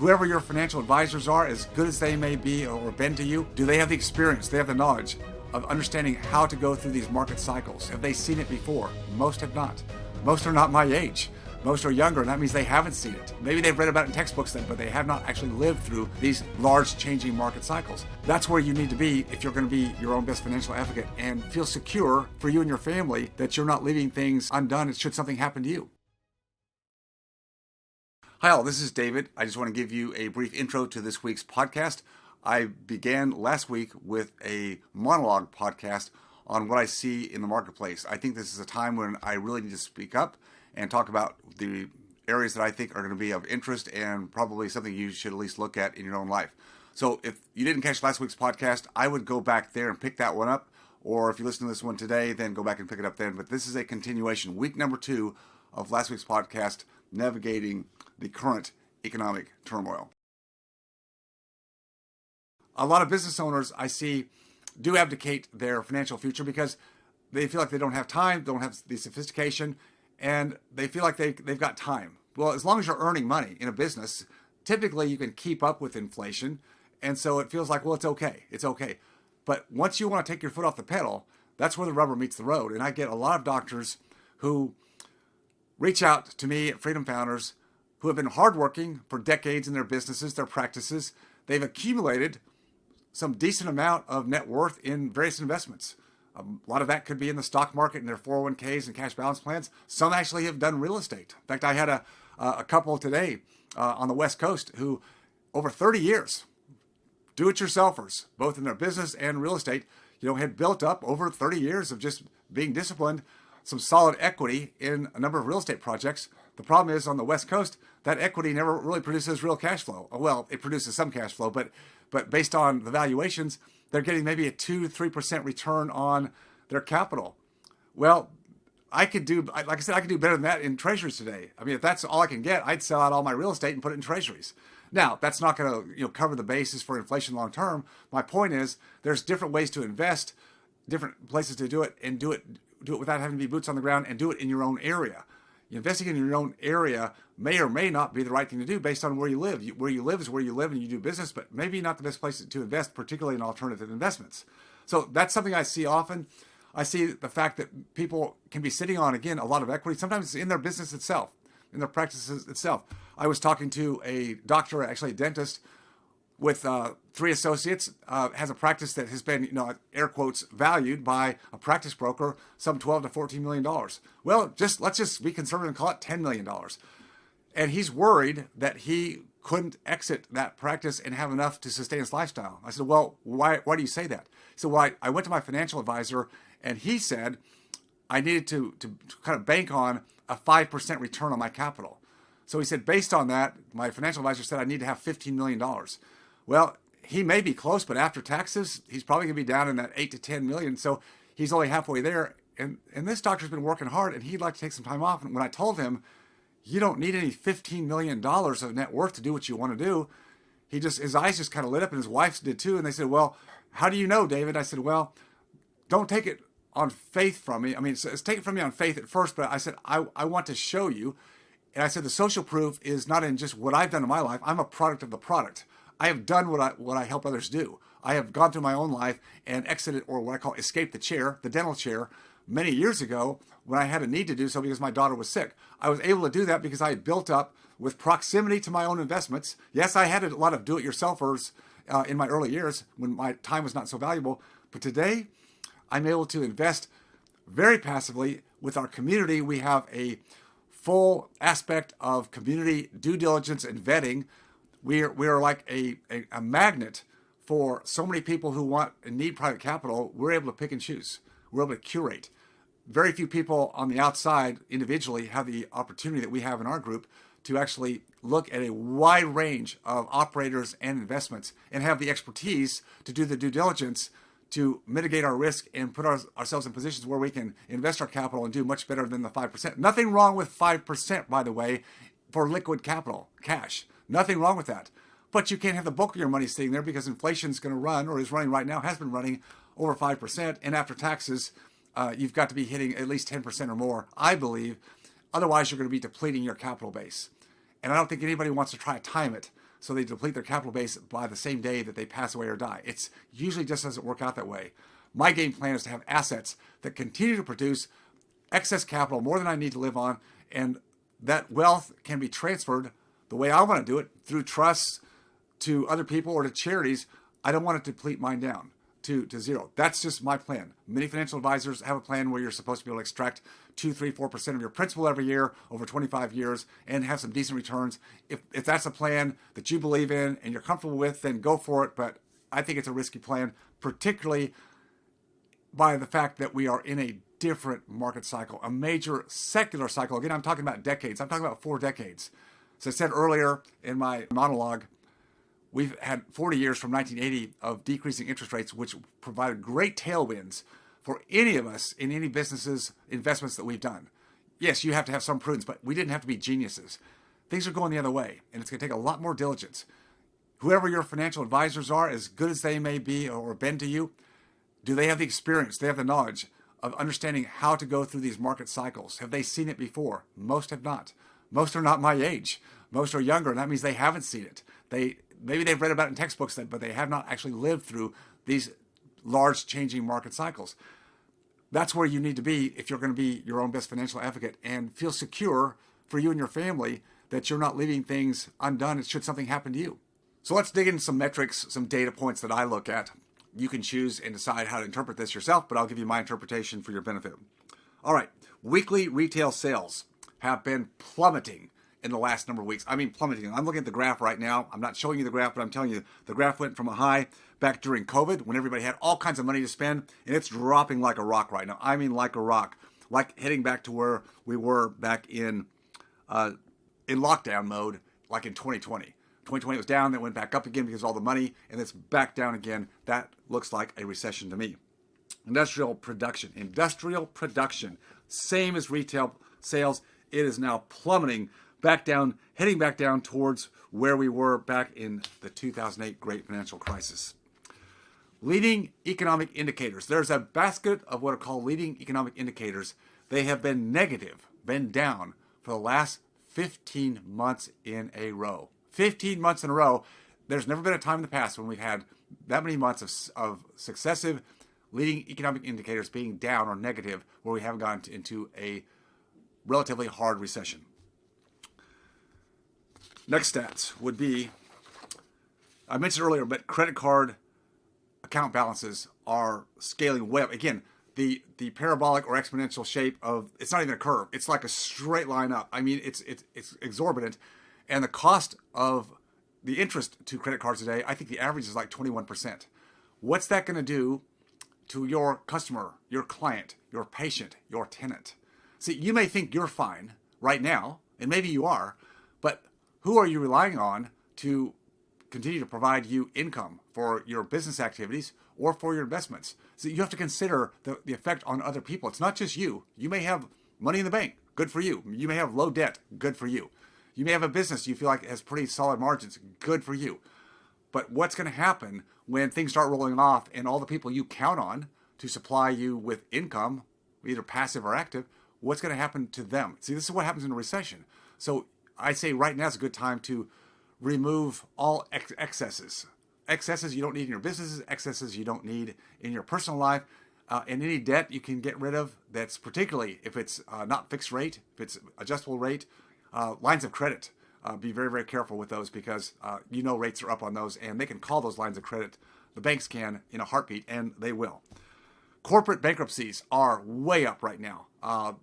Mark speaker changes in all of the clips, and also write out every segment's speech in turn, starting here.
Speaker 1: Whoever your financial advisors are, as good as they may be or been to you, do they have the experience, they have the knowledge of understanding how to go through these market cycles? Have they seen it before? Most have not. Most are not my age. Most are younger, and that means they haven't seen it. Maybe they've read about it in textbooks then, but they have not actually lived through these large changing market cycles. That's where you need to be if you're going to be your own best financial advocate and feel secure for you and your family that you're not leaving things undone should something happen to you. Hi all, this is David. I just want to give you a brief intro to this week's podcast. I began last week with a monologue podcast on what I see in the marketplace. I think this is a time when I really need to speak up and talk about the areas that I think are going to be of interest and probably something you should at least look at in your own life. So if you didn't catch last week's podcast, I would go back there and pick that one up. Or if you listen to this one today, then go back and pick it up then. But this is a continuation, week number 2 of last week's podcast, Navigating the Current Economic Turmoil. A lot of business owners I see do abdicate their financial future because they feel like they don't have time, don't have the sophistication, and they feel like they've got time. Well, as long as you're earning money in a business, typically you can keep up with inflation, and so it feels like, well, it's okay. It's okay. But once you want to take your foot off the pedal, that's where the rubber meets the road. And I get a lot of doctors who reach out to me at Freedom Founders who have been hardworking for decades in their businesses, their practices. They've accumulated some decent amount of net worth in various investments. A lot of that could be in the stock market and their 401ks and cash balance plans. Some actually have done real estate. In fact, I had a couple today on the West Coast who, over 30 years, do-it-yourselfers, both in their business and real estate, had built up over 30 years of just being disciplined, some solid equity in a number of real estate projects. The problem is on the West Coast, that equity never really produces real cash flow. Well, it produces some cash flow, but based on the valuations, they're getting maybe a 2-3% return on their capital. Well, I could do better than that in treasuries today. I mean, if that's all I can get, I'd sell out all my real estate and put it in treasuries. Now, that's not going to cover the basis for inflation long term. My point is there's different ways to invest, different places to do it, and do it without having to be boots on the ground, and do it in your own area. Investing in your own area may or may not be the right thing to do based on where you live. Where you live is where you live and you do business, but maybe not the best place to invest, particularly in alternative investments. So that's something I see often. I see the fact that people can be sitting on, again, a lot of equity. Sometimes it's in their business itself, in their practices itself. I was talking to a doctor, actually a dentist, with 3 associates, has a practice that has been, air quotes, valued by a practice broker, some $12 to $14 million. Well, let's just be conservative and call it $10 million. And he's worried that he couldn't exit that practice and have enough to sustain his lifestyle. I said, well, why do you say that? So I went to my financial advisor, and he said I needed to kind of bank on a 5% return on my capital. So he said, based on that, my financial advisor said I need to have $15 million. Well, he may be close, but after taxes, he's probably going to be down in that 8 to 10 million. So he's only halfway there. And this doctor's been working hard, and he'd like to take some time off. And when I told him, you don't need any $15 million of net worth to do what you want to do, his eyes just kind of lit up, and his wife's did too. And they said, well, how do you know, David? I said, well, don't take it on faith from me. I mean, take it from me on faith at first, but I said, I want to show you. And I said, the social proof is not in just what I've done in my life. I'm a product of the product. I have done what I help others do. I have gone through my own life and exited, or what I call escaped the dental chair, many years ago when I had a need to do so because my daughter was sick. I was able to do that because I had built up with proximity to my own investments. Yes, I had a lot of do-it-yourselfers in my early years when my time was not so valuable. But today, I'm able to invest very passively with our community. We have a full aspect of community due diligence and vetting. We are like a magnet for so many people who want and need private capital. We're able to pick and choose. We're able to curate. Very few people on the outside individually have the opportunity that we have in our group to actually look at a wide range of operators and investments and have the expertise to do the due diligence to mitigate our risk and put ourselves in positions where we can invest our capital and do much better than the 5%. Nothing wrong with 5%, by the way, for liquid capital, cash. Nothing wrong with that. But you can't have the bulk of your money sitting there because inflation is going to run, or is running right now, has been running over 5%. And after taxes, you've got to be hitting at least 10% or more, I believe. Otherwise, you're going to be depleting your capital base. And I don't think anybody wants to try to time it so they deplete their capital base by the same day that they pass away or die. It's usually just doesn't work out that way. My game plan is to have assets that continue to produce excess capital, more than I need to live on, and that wealth can be transferred the way I want to do it, through trusts to other people or to charities. I don't want to deplete mine down to zero. That's just my plan. Many financial advisors have a plan where you're supposed to be able to extract 2, 3, 4% of your principal every year over 25 years and have some decent returns. If that's a plan that you believe in and you're comfortable with, then go for it. But I think it's a risky plan, particularly by the fact that we are in a different market cycle, a major secular cycle. Again, I'm talking about decades. I'm talking about 4 decades. As I said earlier in my monologue, we've had 40 years from 1980 of decreasing interest rates, which provided great tailwinds for any of us in any businesses, investments that we've done. Yes, you have to have some prudence, but we didn't have to be geniuses. Things are going the other way, and it's going to take a lot more diligence. Whoever your financial advisors are, as good as they may be or been to you, do they have the experience? Do they have the knowledge of understanding how to go through these market cycles? Have they seen it before? Most have not. Most are not my age. Most are younger, and that means they haven't seen it. Maybe they've read about it in textbooks, but they have not actually lived through these large changing market cycles. That's where you need to be if you're going to be your own best financial advocate and feel secure for you and your family that you're not leaving things undone should something happen to you. So let's dig into some metrics, some data points that I look at. You can choose and decide how to interpret this yourself, but I'll give you my interpretation for your benefit. All right, weekly retail sales have been plummeting in the last number of weeks. I mean plummeting. I'm looking at the graph right now. I'm not showing you the graph, but I'm telling you the graph went from a high back during COVID when everybody had all kinds of money to spend, and it's dropping like a rock right now. I mean like a rock, like heading back to where we were back in lockdown mode, like in 2020. 2020 was down, then went back up again because of all the money, and it's back down again. That looks like a recession to me. Industrial production, same as retail sales. It is now plummeting back down, heading back down towards where we were back in the 2008 Great Financial Crisis. Leading economic indicators. There's a basket of what are called leading economic indicators. They have been negative, been down for the last 15 months in a row. 15 months in a row. There's never been a time in the past when we've had that many months of successive leading economic indicators being down or negative where we haven't gone into a relatively hard recession. Next stats would be, I mentioned earlier, but credit card account balances are scaling way up. Again, the parabolic or exponential shape of, it's not even a curve. It's like a straight line up. I mean, it's exorbitant. And the cost of the interest to credit cards today, I think the average is like 21%. What's that going to do to your customer, your client, your patient, your tenant? See, you may think you're fine right now, and maybe you are, but who are you relying on to continue to provide you income for your business activities or for your investments? So you have to consider the effect on other people. It's not just you. You may have money in the bank. Good for you. You may have low debt. Good for you. You may have a business you feel like has pretty solid margins. Good for you. But what's going to happen when things start rolling off and all the people you count on to supply you with income, either passive or active, what's going to happen to them? See, this is what happens in a recession. So I say right now is a good time to remove all excesses. Excesses you don't need in your businesses, excesses you don't need in your personal life, and any debt you can get rid of that's particularly if it's not fixed rate, if it's adjustable rate, lines of credit. Be very, very careful with those because rates are up on those and they can call those lines of credit. The banks can in a heartbeat, and they will. Corporate bankruptcies are way up right now.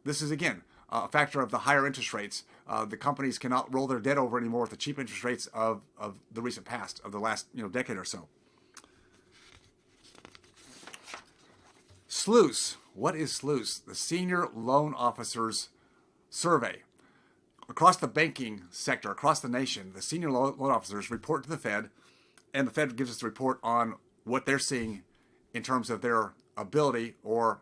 Speaker 1: This is, again, a factor of the higher interest rates. The companies cannot roll their debt over anymore with the cheap interest rates of the recent past, of the last decade or so. SLOOS. What is SLOOS? The Senior Loan Officers Survey. Across the banking sector, across the nation, the senior loan officers report to the Fed, and the Fed gives us a report on what they're seeing in terms of their ability or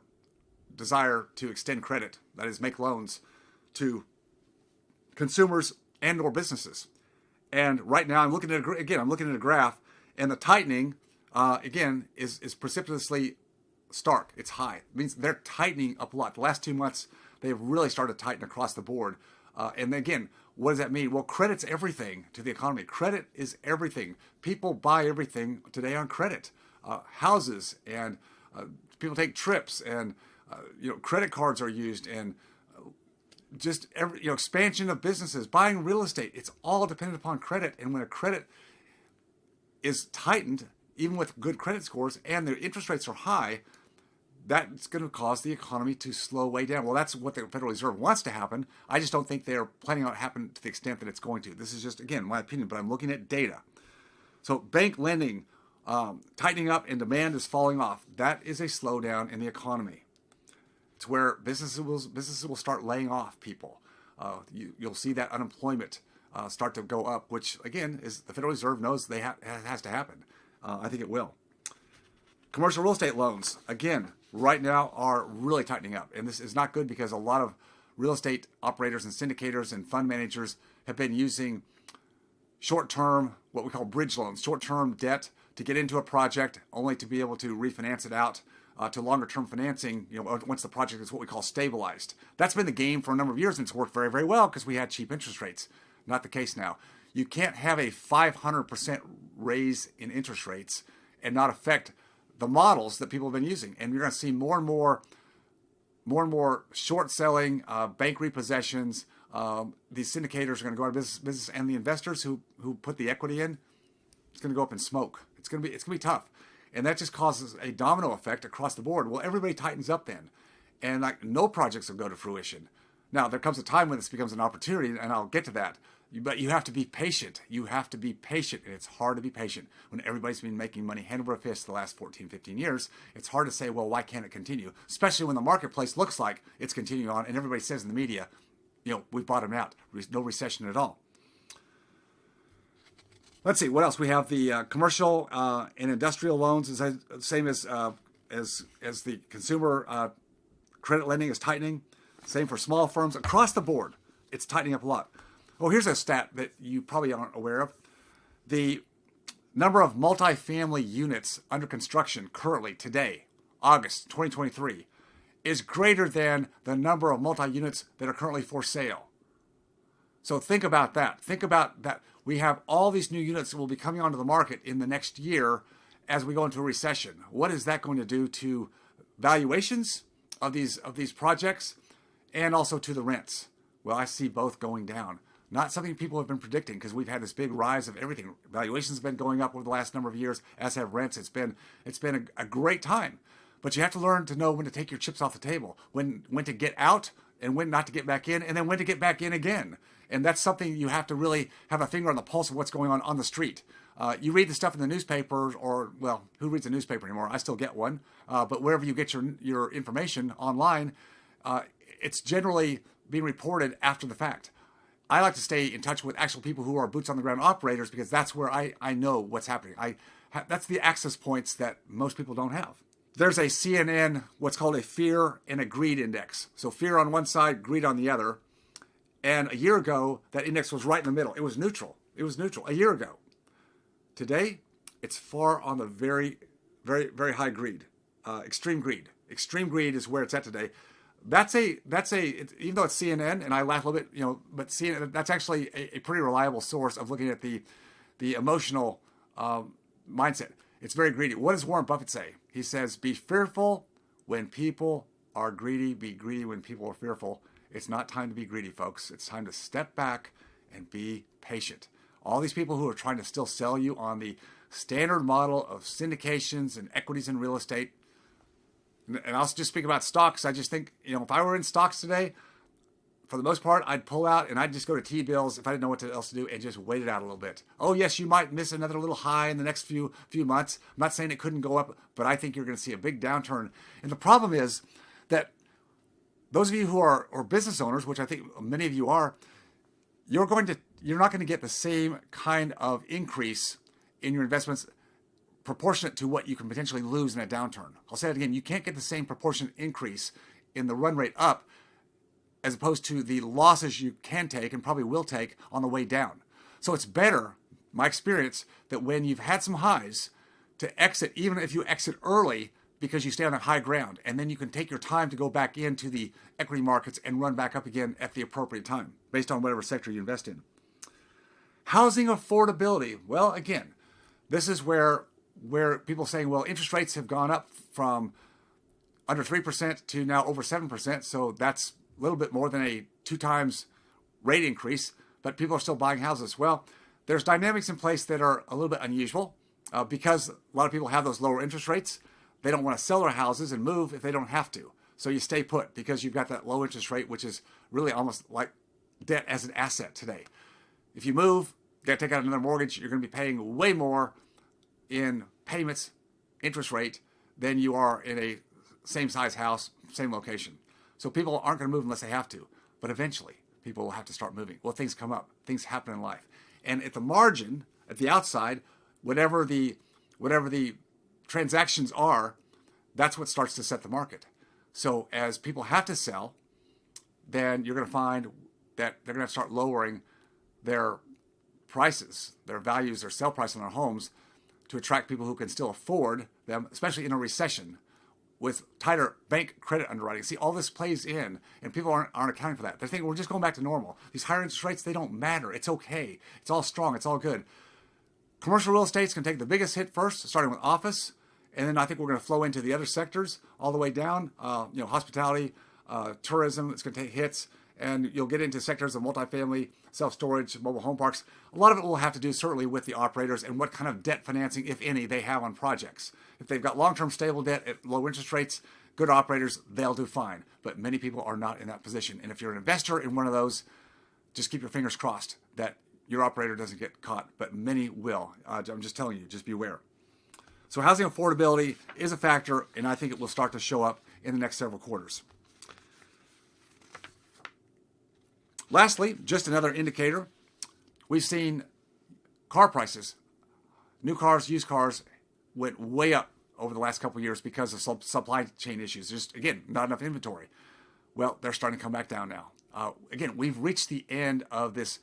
Speaker 1: desire to extend credit, that is, make loans to consumers and or businesses. And right now, I'm looking at a graph, and the tightening, again, is precipitously stark. It's high. It means they're tightening up a lot. The last 2 months, they've really started to tighten across the board. And again, What does that mean? Well, credit's everything to the economy. Credit is everything. People buy everything today on credit. Houses and people take trips, and credit cards are used, and just every expansion of businesses, buying real estate. It's all dependent upon credit. And when a credit is tightened, even with good credit scores, and the interest rates are high, that's going to cause the economy to slow way down. Well, that's what the Federal Reserve wants to happen. I just don't think they're planning on it happen to the extent that it's going to. This is just, again, my opinion, but I'm looking at data. So bank lending, tightening up and demand is falling off. That is a slowdown in the economy. It's where businesses will start laying off people. You'll see that unemployment start to go up, which, again, is the Federal Reserve knows has to happen. I think it will. Commercial real estate loans, again, right now are really tightening up. And this is not good because a lot of real estate operators and syndicators and fund managers have been using short-term, what we call bridge loans, short-term debt to get into a project only to be able to refinance it out to longer-term financing, once the project is what we call stabilized. That's been the game for a number of years, and it's worked very, very well because we had cheap interest rates. Not the case now. You can't have a 500% raise in interest rates and not affect the models that people have been using. And you're going to see more and more short selling, bank repossessions. These syndicators are going to go out of business, and the investors who put the equity in, it's going to go up in smoke. It's going to be tough. And that just causes a domino effect across the board. Well, everybody tightens up then, and no projects will go to fruition. Now, there comes a time when this becomes an opportunity, and I'll get to that. But you have to be patient. You have to be patient, and it's hard to be patient when everybody's been making money hand over fist the last 14, 15 years. It's hard to say, well, why can't it continue? Especially when the marketplace looks like it's continuing on, and everybody says in the media, we've bottomed out. No recession at all. Let's see, what else? We have the commercial and industrial loans is the same as the consumer credit lending is tightening. Same for small firms across the board. It's tightening up a lot. Oh, here's a stat that you probably aren't aware of. The number of multifamily units under construction currently today, August 2023, is greater than the number of multi-units that are currently for sale. So think about that. Think about that. We have all these new units that will be coming onto the market in the next year as we go into a recession. What is that going to do to valuations of these projects and also to the rents? Well, I see both going down. Not something people have been predicting because we've had this big rise of everything. Valuations have been going up over the last number of years, as have rents. It's been a great time. But you have to learn to know when to take your chips off the table, when to get out and when not to get back in, and then when to get back in again. And that's something you have to really have a finger on the pulse of what's going on the street. You read the stuff in the newspapers, or, well, who reads a newspaper anymore? I still get one. But wherever you get your information online, it's generally being reported after the fact. I like to stay in touch with actual people who are boots on the ground operators because that's where I know what's happening. That's the access points that most people don't have. There's a CNN, what's called a fear and a greed index. So fear on one side, greed on the other. And a year ago, that index was right in the middle. It was neutral. A year ago. Today, it's far on the very, very, very high greed. Extreme greed. Extreme greed is where it's at today. Even though it's CNN, and I laugh a little bit, but CNN, that's actually a pretty reliable source of looking at the emotional mindset. It's very greedy. What does Warren Buffett say? He says, be fearful when people are greedy, be greedy when people are fearful. It's not time to be greedy, folks. It's time to step back and be patient. All these people who are trying to still sell you on the standard model of syndications and equities in real estate, and I'll just speak about stocks. I just think, if I were in stocks today, for the most part, I'd pull out and I'd just go to T-bills if I didn't know what else to do and just wait it out a little bit. Oh, yes, you might miss another little high in the next few months. I'm not saying it couldn't go up, but I think you're going to see a big downturn. And the problem is that those of you who are business owners, which I think many of you are, you're not going to get the same kind of increase in your investments proportionate to what you can potentially lose in a downturn. I'll say it again. You can't get the same proportionate increase in the run rate up as opposed to the losses you can take and probably will take on the way down. So it's better, my experience, that when you've had some highs to exit, even if you exit early, because you stay on a high ground, and then you can take your time to go back into the equity markets and run back up again at the appropriate time based on whatever sector you invest in. Housing affordability. Well, again, this is where people are saying, well, interest rates have gone up from under 3% to now over 7%. So that's a little bit more than a 2 times rate increase, but people are still buying houses. Well, there's dynamics in place that are a little bit unusual because a lot of people have those lower interest rates. They don't want to sell their houses and move if they don't have to. So you stay put because you've got that low interest rate, which is really almost like debt as an asset today. If you move, you got to take out another mortgage, you're going to be paying way more in payments, interest rate, than you are in a same size house, same location. So people aren't going to move unless they have to. But eventually, people will have to start moving. Well, things come up. Things happen in life. And at the margin, at the outside, whatever the transactions are, that's what starts to set the market. So as people have to sell, then you're going to find that they're going to start lowering their prices, their values, their sell price on their homes to attract people who can still afford them, especially in a recession with tighter bank credit underwriting. See, all this plays in, and people aren't accounting for that. They're thinking we're just going back to normal. These higher interest rates, they don't matter. It's okay. It's all strong. It's all good. Commercial real estate's going to take the biggest hit first, starting with office, and then I think we're going to flow into the other sectors all the way down. Hospitality, tourism, it's going to take hits, and you'll get into sectors of multifamily, self-storage, mobile home parks. A lot of it will have to do certainly with the operators and what kind of debt financing, if any, they have on projects. If they've got long-term stable debt at low interest rates, good operators, they'll do fine. But many people are not in that position. And if you're an investor in one of those, just keep your fingers crossed that your operator doesn't get caught. But many will. I'm just telling you, just be aware. So housing affordability is a factor, and I think it will start to show up in the next several quarters. Lastly, just another indicator, we've seen car prices, new cars, used cars, went way up over the last couple of years because of supply chain issues. Just, again, not enough inventory. Well, they're starting to come back down now. Again, we've reached the end of this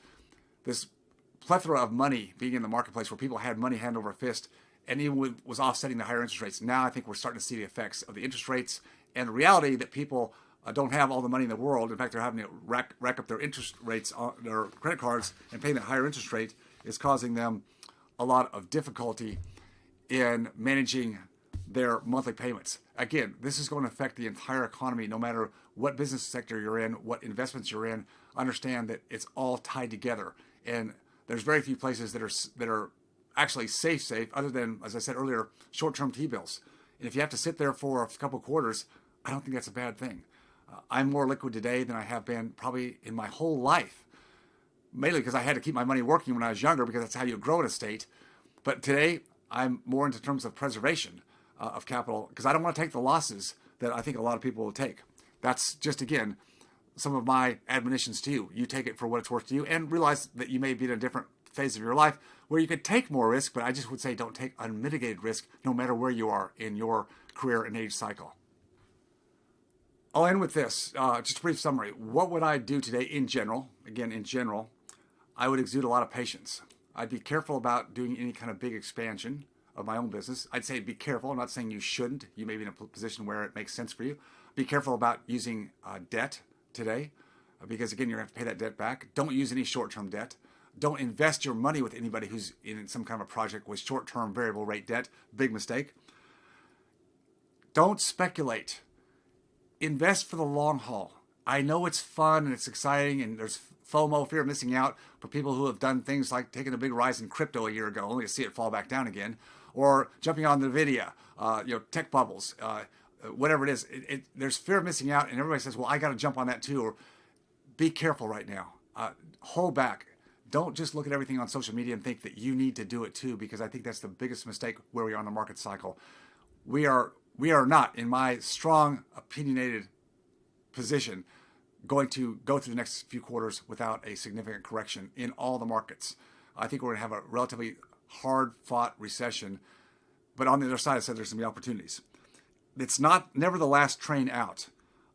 Speaker 1: plethora of money being in the marketplace where people had money hand over fist and even was offsetting the higher interest rates. Now I think we're starting to see the effects of the interest rates and the reality that people don't have all the money in the world. In fact, they're having to rack up their interest rates on their credit cards, and paying that higher interest rate is causing them a lot of difficulty in managing their monthly payments. Again, this is going to affect the entire economy, no matter what business sector you're in, what investments you're in. Understand that it's all tied together, and there's very few places that are actually safe, other than, as I said earlier, short-term T-bills. And if you have to sit there for a couple of quarters, I don't think that's a bad thing. I'm more liquid today than I have been probably in my whole life, mainly because I had to keep my money working when I was younger, because that's how you grow in a state. But today, I'm more into terms of preservation of capital, because I don't want to take the losses that I think a lot of people will take. That's just, again, some of my admonitions to you. You take it for what it's worth to you, and realize that you may be in a different phase of your life where you could take more risk, but I just would say don't take unmitigated risk no matter where you are in your career and age cycle. I'll end with this, just a brief summary. What would I do today in general? Again, in general, I would exude a lot of patience. I'd be careful about doing any kind of big expansion of my own business. I'd say be careful. I'm not saying you shouldn't. You may be in a position where it makes sense for you. Be careful about using debt today, because again, you're going to have to pay that debt back. Don't use any short-term debt. Don't invest your money with anybody who's in some kind of a project with short-term variable rate debt. Big mistake. Don't speculate. Invest for the long haul. I know it's fun and it's exciting, and there's FOMO, fear of missing out, for people who have done things like taking a big rise in crypto a year ago, only to see it fall back down again, or jumping on NVIDIA, tech bubbles, whatever it is. There's fear of missing out, and everybody says, well, I got to jump on that too. Or be careful right now. Hold back. Don't just look at everything on social media and think that you need to do it too, because I think that's the biggest mistake where we are in the market cycle. We are not, in my strong, opinionated position, going to go through the next few quarters without a significant correction in all the markets. I think we're going to have a relatively hard-fought recession, but on the other side, I said there's going to be opportunities. It's never the last train out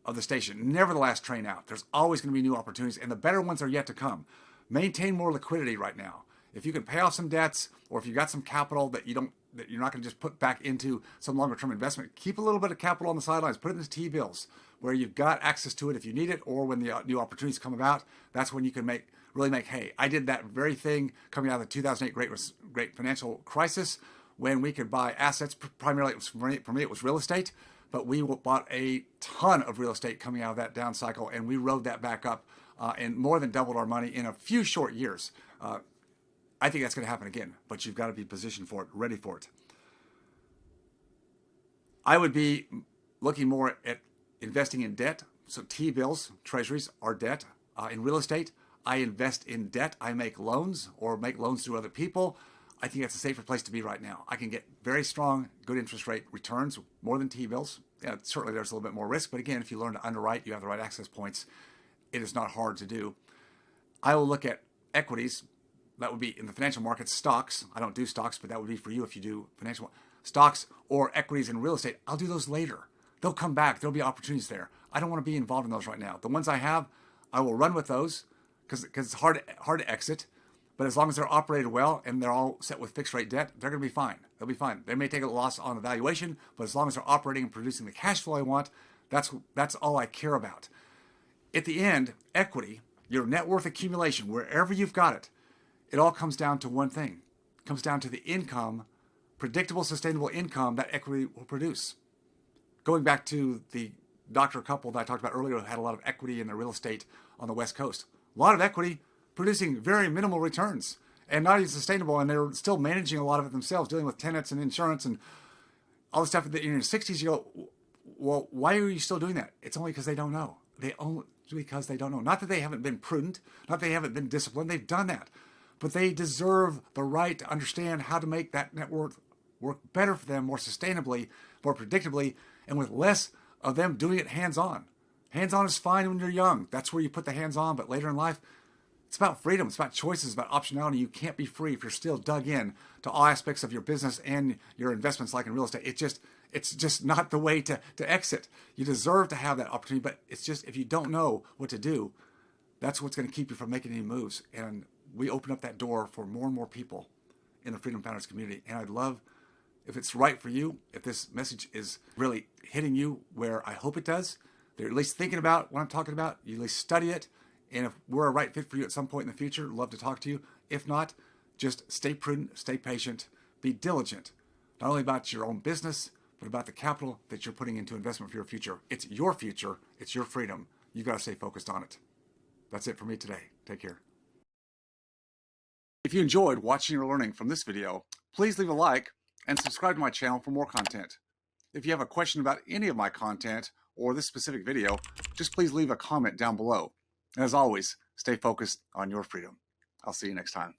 Speaker 1: of the station, never the last train out. There's always going to be new opportunities, and the better ones are yet to come. Maintain more liquidity right now. If you can pay off some debts, or if you've got some capital that you don't that you're not going to just put back into some longer term investment. Keep a little bit of capital on the sidelines. Put it into T-bills where you've got access to it if you need it, or when the new opportunities come about. That's when you can really make hay. I did that very thing coming out of the 2008 great financial crisis, when we could buy assets. Primarily, for me, it was real estate, but we bought a ton of real estate coming out of that down cycle, and we rode that back up and more than doubled our money in a few short years. I think that's going to happen again, but you've got to be positioned for it, ready for it. I would be looking more at investing in debt. So T-bills, treasuries are debt. In real estate, I invest in debt. I make loans or make loans through other people. I think that's a safer place to be right now. I can get very strong, good interest rate returns, more than T-bills. Yeah, certainly there's a little bit more risk, but again, if you learn to underwrite, you have the right access points, it is not hard to do. I will look at equities. That would be in the financial markets, stocks. I don't do stocks, but that would be for you if you do financial stocks or equities in real estate. I'll do those later. They'll come back. There'll be opportunities there. I don't want to be involved in those right now. The ones I have, I will run with those because it's hard to exit. But as long as they're operated well and they're all set with fixed rate debt, they're going to be fine. They'll be fine. They may take a loss on the valuation, but as long as they're operating and producing the cash flow I want, that's all I care about. At the end, equity, your net worth accumulation, wherever you've got it, it all comes down to one thing. It comes down to the income, predictable, sustainable income that equity will produce. Going back to the doctor couple that I talked about earlier who had a lot of equity in their real estate on the West Coast. A lot of equity producing very minimal returns and not even sustainable, and they're still managing a lot of it themselves, dealing with tenants and insurance and all the stuff. In your 60s, you go, well, why are you still doing that? It's only because they don't know. Because they don't know. Not that they haven't been prudent, not that they haven't been disciplined. They've done that. But they deserve the right to understand how to make that net worth work better for them, more sustainably, more predictably, and with less of them doing it hands-on. Hands-on is fine when you're young. That's where you put the hands-on. But later in life, it's about freedom. It's about choices, about optionality. You can't be free if you're still dug in to all aspects of your business and your investments, like in real estate. It's just not the way to exit. You deserve to have that opportunity, but it's just, if you don't know what to do, that's what's going to keep you from making any moves. And we open up that door for more and more people in the Freedom Founders community. And I'd love, if it's right for you, if this message is really hitting you where I hope it does, they're at least thinking about what I'm talking about, you at least study it. And if we're a right fit for you at some point in the future, love to talk to you. If not, just stay prudent, stay patient, be diligent, not only about your own business, but about the capital that you're putting into investment for your future. It's your future. It's your freedom. You've got to stay focused on it. That's it for me today. Take care. If you enjoyed watching or learning from this video, please leave a like and subscribe to my channel for more content. If you have a question about any of my content or this specific video, just please leave a comment down below. And as always, stay focused on your freedom. I'll see you next time.